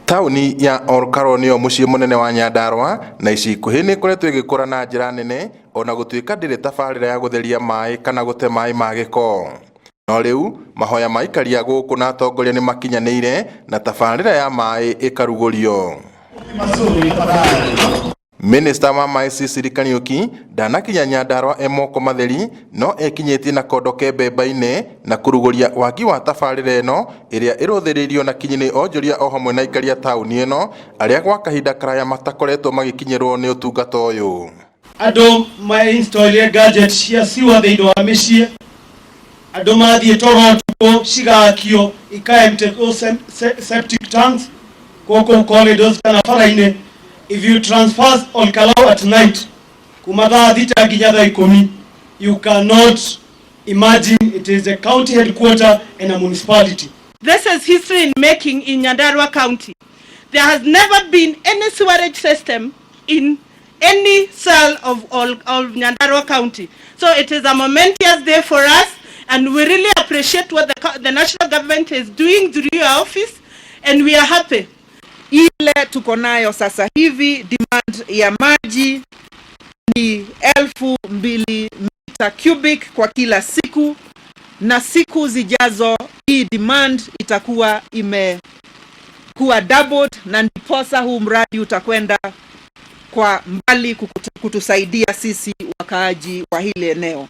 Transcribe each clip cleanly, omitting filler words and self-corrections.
Tauni ya Olkaro niyo muciĩ munene wa Nyandarua na ici ikuhĩ nĩ ĩkoretwo ĩgĩkũra na njĩra nene ona gũtuĩka ndĩrĩ tabarĩra ya gũtheria maĩ kana gũte maĩ ma gĩko. No rĩu mahoya ma aikari a gũkũ na atongoria nĩ makinyanĩire na tabarĩra ya maĩ ĩkarugũrio. Minister wa maĩ Cecily Kariuki ndanakinya Nyandarua moko matheri no ekinyĩtie na kondo kembemba-inĩ na kurugũria wagi wa tabarĩra ĩno ĩrĩa ĩrũthĩrĩirio na kinyi nĩ onjoria o hamwe na aikari a taũni ĩno arĩa gwa kahinda karaya matakoretwo magĩkinyĩrwo nĩ ũtungata ũyũ. Andũ mainstallire gadget cia siwa thĩinĩ wa mĩciĩ, andũ mathiĩ toro tuko cigakio ikaempty septic tanks gũkũ corridors kana bara-inĩ. If you transfer Olkalau at night, kumatha thita nginya thaa 10, you cannot imagine it is a county headquarter and a municipality. This is history in making in Nyandarua County. There has never been any sewerage system in any cell of Nyandarua County. So it is a momentous day for us, and we really appreciate what the national government is doing through your office, and we are happy. Ile tuko nayo sasa hivi demand ya maji ni 2,000 mita cubic kwa kila siku, na siku zijazo hii demand itakuwa imekuwa doubled, na ndiposa huu mradi utakwenda kwa mbali kutusaidia sisi wakaaji wa hili eneo.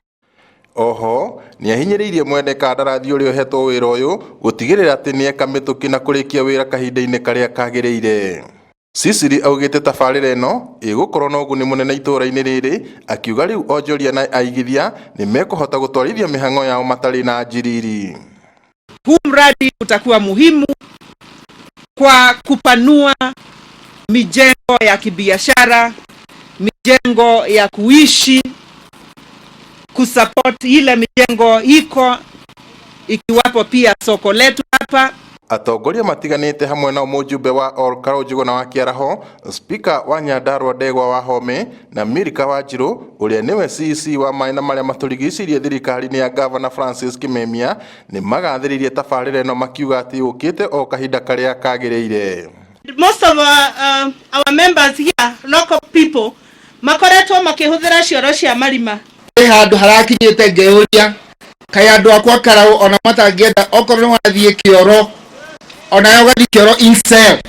Oho ni ahinyĩrĩirie mwene kandarathi ũrĩa ũhetwo wĩra ũyũ gũtigĩrĩra atĩ nĩ eka mĩtũkĩ na kũrĩkia wĩra kahinda-inĩ karĩa kagĩrĩire. Cecily augĩte tabarĩra ĩno ĩgũkorwo na ũguni mũnene itũũra-inĩ rĩrĩ, akiuga rĩu onjoria na aigithia nĩ mekũhota gũtwarithia mĩhang'o yao matarĩ na njiriri. Huu mradi utakuwa muhimu kwa kupanua mijengo ya kibiashara, mijengo ya kuishi, kusupport ile mijengo iko ikiwapo pia soko letu hapa. Atongoria matiganĩte hamwe na mũjumbe wa Olkaro Njuguna wa Kĩaraho, speaker wa Nyandarua Ndegwa Wahome na Milika Wanjiru ũrĩa nĩwe CEC wa maĩ na marĩa matũrigicĩirie thirikari-inĩ ya Governor Francis Kimemia nĩ magathĩrĩirie tabarĩra ĩno makiuga atĩ yũkĩte o kahinda karĩa kagĩrĩire. Most of our members here, local people, makoretwo makĩhũthĩra cioro cia marima. Handu harakinyĩte ngeuria kai andu akwa Karau ona matangĩenda okorwo nĩ wathiĩ kĩoro ona yogathi kĩoro incel.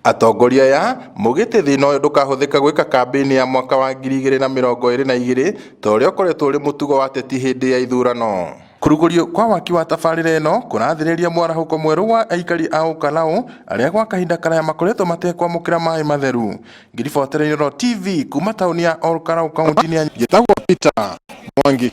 Atongoria ya mugĩte thĩna ũyũ ndũkahũthĩka gwĩka kambĩini ya mwaka wa 2022 ta ũrĩa ũkoretwo ũrĩ mũtugo wa teti hĩndĩ ya ithurano. Kurugũrio kwa waki wa tabarĩra ĩno kũrathĩrĩria mwarahũko mwerũ wa aikari a Olkalau arĩa gwa kahinda karaya makoretwo matekwamũkĩra maĩ matheru. Ngiribotereirwo TV kuma taũni ya Olkalau kaunti-inĩ ya Gĩtagwo Peter Mwangi.